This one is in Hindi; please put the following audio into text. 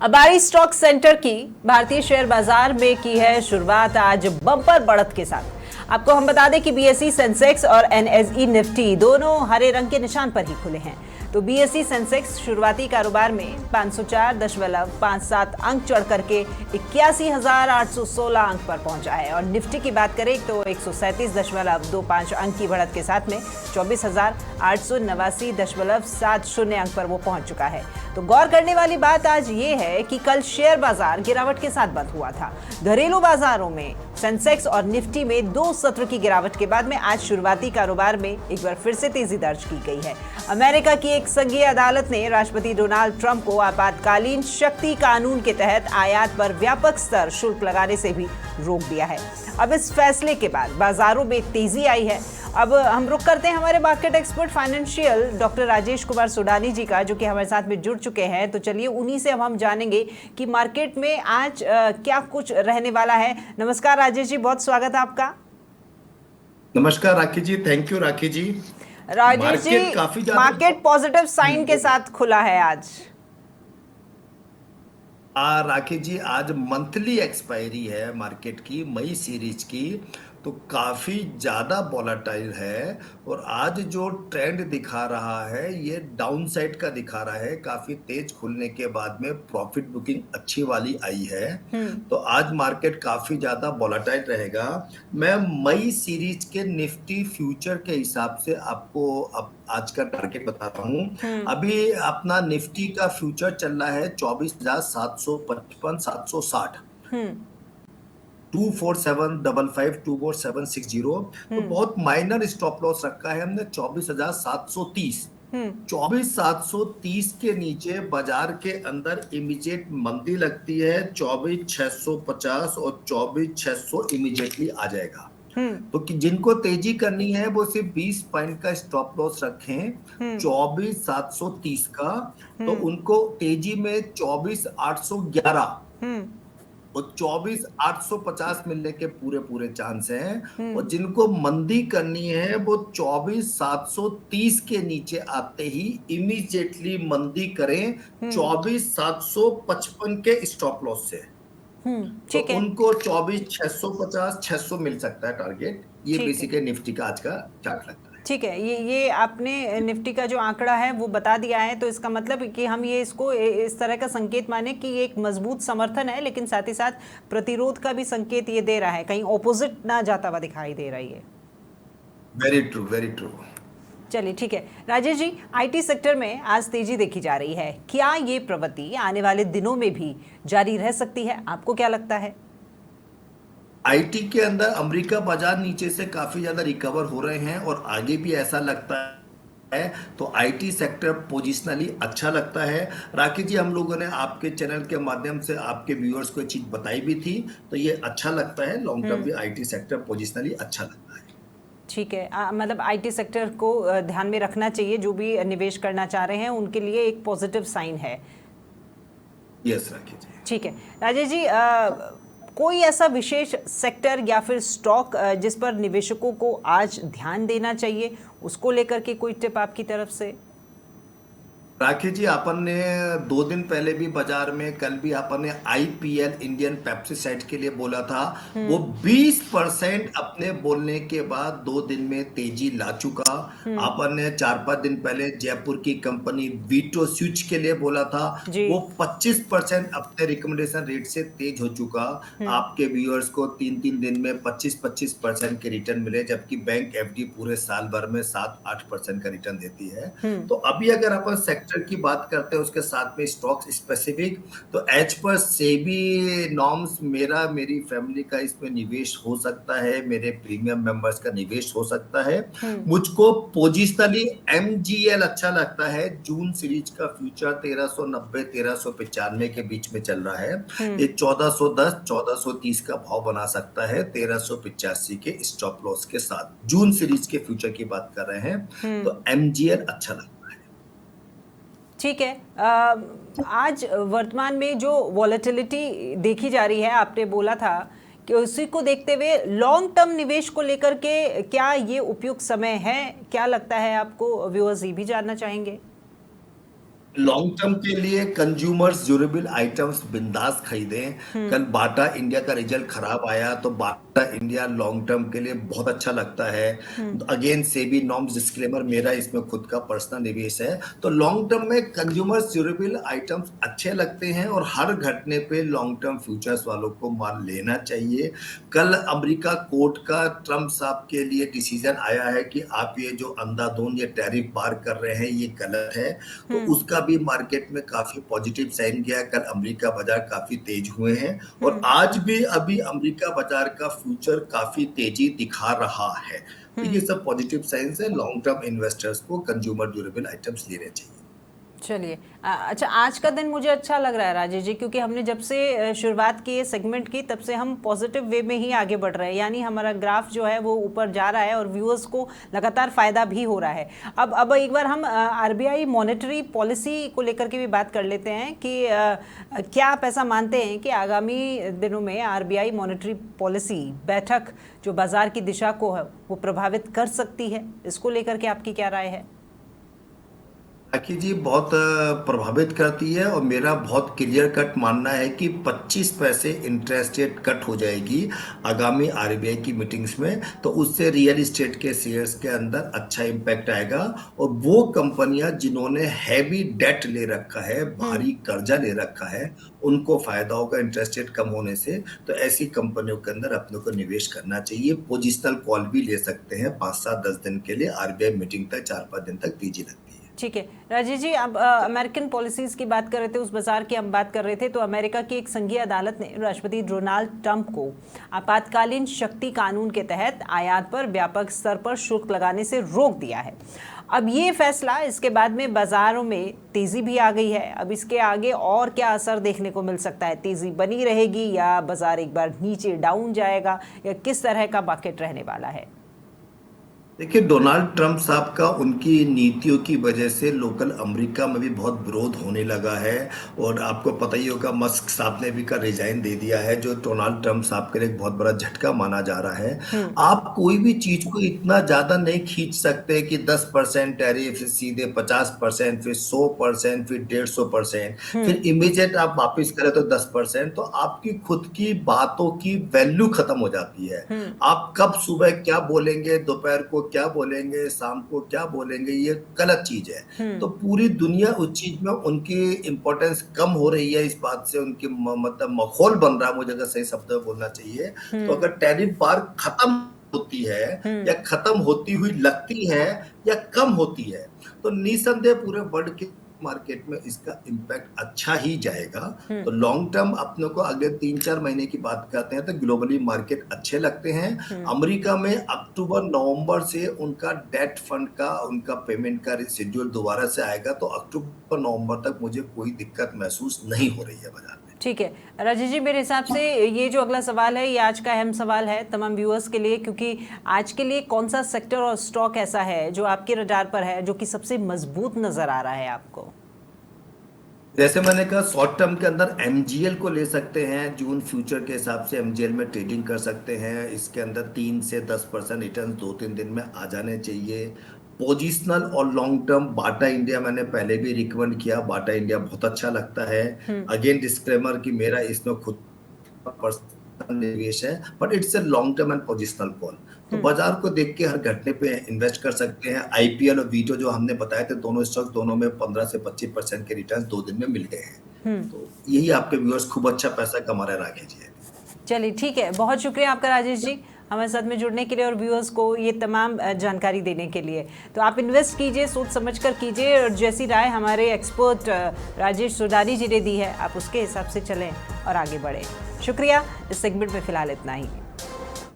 अब बारी स्टॉक सेंटर की। भारतीय शेयर बाजार में की है शुरुआत आज बम्पर बढ़त के साथ। आपको हम बता दें कि बीएसई सेंसेक्स और एनएसई निफ्टी दोनों हरे रंग के निशान पर ही खुले हैं। तो बीएसई सेंसेक्स शुरुआती कारोबार में 504.57 अंक चढ़ करके 81,816 अंक पर पहुंचा है और निफ्टी की बात करें तो 137.25 अंक की बढ़त के साथ में 24,889.70 अंक पर वो पहुंच चुका है। तो गौर करने वाली बात आज ये है कि कल शेयर बाजार गिरावट के साथ बंद हुआ था। घरेलू बाजारों में सेंसेक्स और निफ्टी में 2 सत्र की गिरावट के बाद में आज शुरुआती कारोबार में एक बार फिर से तेजी दर्ज की गई है। अमेरिका की एक संघीय अदालत ने राष्ट्रपति डोनाल्ड ट्रंप को आपातकालीन शक्ति कानून के तहत आयात पर व्यापक स्तर शुल्क लगाने से भी रोक दिया है। अब इस फैसले के बाद बाजारों में तेजी आई है। अब हम रुक करते हैं हमारे market expert financial doctor Rajesh Kumar Sudani ji का, जो कि हमारे साथ में जुड़ चुके हैं। तो चलिए उन्हीं से अब हम जानेंगे कि मार्केट में आज क्या कुछ रहने वाला है। नमस्कार राजेश जी, बहुत स्वागत है आपका। नमस्कार Rakhi ji, thank you Rakhi ji. Rajesh ji, market positive sign के साथ खुला है आज। राखी जी, आज मंथली एक्सपायरी है मार्केट की, मई सीरीज की, तो काफी ज्यादा वॉलेटाइल है। और आज जो ट्रेंड दिखा रहा है ये डाउन साइड का दिखा रहा है। काफी तेज खुलने के बाद में प्रॉफिट बुकिंग अच्छी वाली आई है। तो आज मार्केट काफी ज्यादा वॉलेटाइल रहेगा। मैं मई सीरीज के निफ्टी फ्यूचर के हिसाब से आपको अब आज का टारगेट बताता हूँ। अभी अपना निफ्टी का फ्यूचर चल रहा है 24,755 760, 24755 24760। तो बहुत माइनर स्टॉप लॉस रखा है हमने 24,730। 24,730 के नीचे बाजार के अंदर इमीडिएट मंदी लगती है 24,650 और 24,600 इमीडिएटली आ जाएगा। तो कि जिनको तेजी करनी है वो सिर्फ 20 पॉइंट का स्टॉप लॉस रखें 24,730 का। तो उनको तेजी में 24,811 और 24,850 मिलने के पूरे चांस हैं। और जिनको मंदी करनी है वो 24,730 के नीचे आते ही इमीडिएटली मंदी करें 24,755 के स्टॉप लॉस से। तो उनको 24,650 600 मिल सकता है टारगेट। ये बेसिकली निफ्टी का आज का चार्ट लगता है। ठीक है, ये आपने निफ्टी का जो आंकड़ा है वो बता दिया है। तो इसका मतलब कि हम ये इसको इस तरह का संकेत माने कि ये एक मजबूत समर्थन है, लेकिन साथ ही साथ प्रतिरोध का भी संकेत ये दे रहा है, कहीं ऑपोजिट ना जाता हुआ दिखाई दे रही है। Very true, very true. चलिए ठीक है राजेश जी, आईटी सेक्टर में आज तेजी देखी जा रही है। क्या ये प्रवृत्ति आने वाले दिनों में भी जारी रह सकती है? आपको क्या लगता है? आईटी के अंदर अमेरिका बाजार नीचे से काफी ज्यादा रिकवर हो रहे हैं और आगे भी ऐसा लगता है। तो आईटी सेक्टर पोजिशनली अच्छा लगता है। राखी जी, हम लोगों ने आपके चैनल के माध्यम से आपके व्यूअर्स को एक चीज बताई भी थी, तो ये अच्छा लगता है। लॉन्ग टर्म भी आईटी सेक्टर पोजिशनली अच्छा लगता है। ठीक है, मतलब आईटी सेक्टर को ध्यान में रखना चाहिए। जो भी निवेश करना चाह रहे हैं उनके लिए एक पॉजिटिव साइन है। यस राखी जी। ठीक है राजेश जी, कोई ऐसा विशेष सेक्टर या फिर स्टॉक जिस पर निवेशकों को आज ध्यान देना चाहिए, उसको लेकर के कोई टिप आपकी तरफ से? राखी जी, अपन ने 2 दिन पहले भी बाजार में, कल भी अपन ने आईपीएल इंडियन पेप्सिसाइड के लिए बोला था। वो 20% अपने बोलने के बाद 2 दिन में तेजी ला चुका। अपन ने 4-5 दिन पहले जयपुर की कंपनी वीटो स्विच के लिए बोला था, वो 25% अपने रिकमेंडेशन रेट से तेज हो चुका। आपके व्यूअर्स को 3-3 दिन में 25% के रिटर्न मिले, जबकि बैंक एफडी पूरे साल भर में 7-8% का रिटर्न देती है। तो अभी अगर अपन सेक्टर की बात करते हैं उसके साथ में स्टॉक्स स्पेसिफिक, तो एज पर सेबी नॉर्म्स मेरी फैमिली का इसमें निवेश हो सकता है, मेरे प्रीमियम मेंबर्स का निवेश हो सकता है। मुझको पोजिशनली एमजीएल अच्छा लगता है। जून सीरीज का फ्यूचर 1390-1395 के बीच में चल रहा है। ये 1410 1430 का भाव बना सकता है 1385 के स्टॉप लॉस के साथ। जून सीरीज के फ्यूचर की बात कर रहे हैं, तो एमजीएल अच्छा लगता है। ठीक है, आज वर्तमान में जो वॉलेटिलिटी देखी जा रही है, आपने बोला था कि उसी को देखते हुए लॉन्ग टर्म निवेश को लेकर के क्या ये उपयुक्त समय है? क्या लगता है आपको? व्यूअर्स ये भी जानना चाहेंगे। लॉन्ग टर्म के लिए कंज्यूमर्स ड्यूरेबल आइटम्स बिंदास खरीदें। कल बाटा इंडिया का रिजल्ट खराब आया तो बाटा इंडिया लॉन्ग टर्म के लिए बहुत अच्छा लगता है। अगेन सेबी नॉर्म्स डिस्क्लेमर, मेरा इसमें खुद का पर्सनल निवेश है, तो लॉन्ग टर्म में कंज्यूमर्स ड्यूरेबल आइटम्स अच्छे लगते हैं और हर घटने पे लॉन्ग टर्म फ्यूचर्स वालों को माल लेना चाहिए। कल अमेरिका कोर्ट का ट्रम्प साहब के लिए डिसीजन आया है कि आप ये जो अंधाधुंध ये टैरिफ बार कर रहे हैं ये गलत है, तो उसका भी मार्केट में काफी पॉजिटिव साइन गया। कल अमेरिका बाजार काफी तेज हुए हैं और आज भी अभी अमेरिका बाजार का फ्यूचर काफी तेजी दिखा रहा है। तो ये सब पॉजिटिव साइंस है। लॉन्ग टर्म इन्वेस्टर्स को कंज्यूमर ड्यूरेबल आइटम्स लेने चाहिए। चलिए, अच्छा, आज का दिन मुझे अच्छा लग रहा है राजेश जी, क्योंकि हमने जब से शुरुआत की है सेगमेंट की तब से हम पॉजिटिव वे में ही आगे बढ़ रहे हैं, यानी हमारा ग्राफ जो है वो ऊपर जा रहा है और व्यूअर्स को लगातार फायदा भी हो रहा है। अब एक बार हम आरबीआई मॉनेटरी पॉलिसी को लेकर के भी बात कर लेते हैं कि क्या आप ऐसा मानते हैं कि आगामी दिनों में आरबीआई मॉनेटरी पॉलिसी बैठक जो बाजार की दिशा को है वो प्रभावित कर सकती है? इसको लेकर के आपकी क्या राय है? राखी जी, बहुत प्रभावित करती है और मेरा बहुत क्लियर कट मानना है कि 25 पैसे इंटरेस्ट रेट कट हो जाएगी आगामी आरबीआई की मीटिंग्स में, तो उससे रियल एस्टेट के शेयर्स के अंदर अच्छा इम्पैक्ट आएगा। और वो कंपनियां जिन्होंने हैवी डेट ले रखा है, भारी कर्जा ले रखा है, उनको फायदा होगा इंटरेस्ट रेट कम होने से। तो ऐसी कंपनियों के अंदर अपने को निवेश करना चाहिए। पोजिशनल कॉल भी ले सकते हैं 5, 7, 10 दिन के लिए। आरबीआई मीटिंग तक 4, 5 दिन तक तेजी लगती है। ठीक है राजेश जी, अब अमेरिकन पॉलिसीज की बात कर रहे थे, उस बाजार की हम बात कर रहे थे, तो अमेरिका की एक संघीय अदालत ने राष्ट्रपति डोनाल्ड ट्रंप को आपातकालीन शक्ति कानून के तहत आयात पर व्यापक स्तर पर शुल्क लगाने से रोक दिया है। अब ये फैसला, इसके बाद में बाजारों में तेजी भी आ गई है। अब इसके आगे और क्या असर देखने को मिल सकता है? तेजी बनी रहेगी या बाजार एक बार नीचे डाउन जाएगा, या किस तरह का मार्केट रहने वाला है? देखिए, डोनाल्ड ट्रंप साहब का उनकी नीतियों की वजह से लोकल अमेरिका में भी बहुत विरोध होने लगा है। और आपको पता ही होगा मस्क साहब ने भी का रिजाइन दे दिया है, जो डोनाल्ड ट्रंप साहब के लिए एक बहुत बड़ा झटका माना जा रहा है। आप कोई भी चीज को इतना ज्यादा नहीं खींच सकते कि 10% टैरिफ, सीधे 50%, फिर 100%, फिर 150%, फिर इमीडिएट आप वापिस करें तो 10%। तो आपकी खुद की बातों की वैल्यू खत्म हो जाती है। आप कब सुबह क्या बोलेंगे, दोपहर को क्या बोलेंगे, शाम को क्या बोलेंगे, ये गलत चीज है। तो पूरी दुनिया उस चीज में उनकी इंपॉर्टेंस कम हो रही है। इस बात से उनकी मतलब माहौल बन रहा है, मुझे अगर सही शब्द में बोलना चाहिए। तो अगर टैरिफ बार खत्म होती है या खत्म होती हुई लगती है या कम होती है, तो निसंदेह पूरे वर्ल्ड के मार्केट में इसका इम्पैक्ट अच्छा ही जाएगा। तो लॉन्ग टर्म अपने को अगले 3-4 महीने की बात करते हैं तो ग्लोबली मार्केट अच्छे लगते हैं। अमेरिका में अक्टूबर नवंबर से उनका डेट फंड का, उनका पेमेंट का शेड्यूल दोबारा से आएगा, तो अक्टूबर नवंबर तक मुझे कोई दिक्कत महसूस नहीं हो रही है बाजार में। ठीक है राजेश जी, मेरे हिसाब से ये जो अगला सवाल है ये आज का अहम सवाल है तमाम व्यूअर्स के लिए, क्योंकि आज के लिए कौन सा सेक्टर और स्टॉक ऐसा है जो आपके रडार पर है, जो कि सबसे मजबूत नजर आ रहा है आपको? जैसे मैंने कहा, शॉर्ट टर्म के अंदर एमजीएल को ले सकते हैं। जून फ्यूचर के हिसाब से एमजीएल में ट्रेडिंग कर सकते हैं। इसके अंदर 3 से 10% रिटर्न 2-3 दिन में आ जाने चाहिए। पोजिशनल और लॉन्ग टर्म बाटा इंडिया मैंने पहले भी रिकमेंड किया, बाटा इंडिया बहुत अच्छा लगता है। अगेन डिस्क्लेमर कि मेरा इसमें खुद पर्सनल निवेश है, but it's a long term and positional call. तो बाजार को देख के हर घटने पे इन्वेस्ट कर सकते हैं। आईपीएल और वीटो जो हमने बताए थे, दोनों स्टॉक्स, दोनों में 15 से 25% के रिटर्न 2 दिन में मिल गए हैं। तो यही आपके व्यूअर्स खूब अच्छा पैसा कमा रहे हैं राकेश जी। चलिए ठीक है, बहुत शुक्रिया आपका राजेश जी हमारे साथ में जुड़ने के लिए और व्यूअर्स को ये तमाम जानकारी देने के लिए। तो आप इन्वेस्ट कीजिए, सोच समझ कर कीजिए, और जैसी राय हमारे एक्सपर्ट राजेश सुडानी जी ने दी है आप उसके हिसाब से चलें और आगे बढ़ें। शुक्रिया। इस सेगमेंट में फिलहाल इतना ही।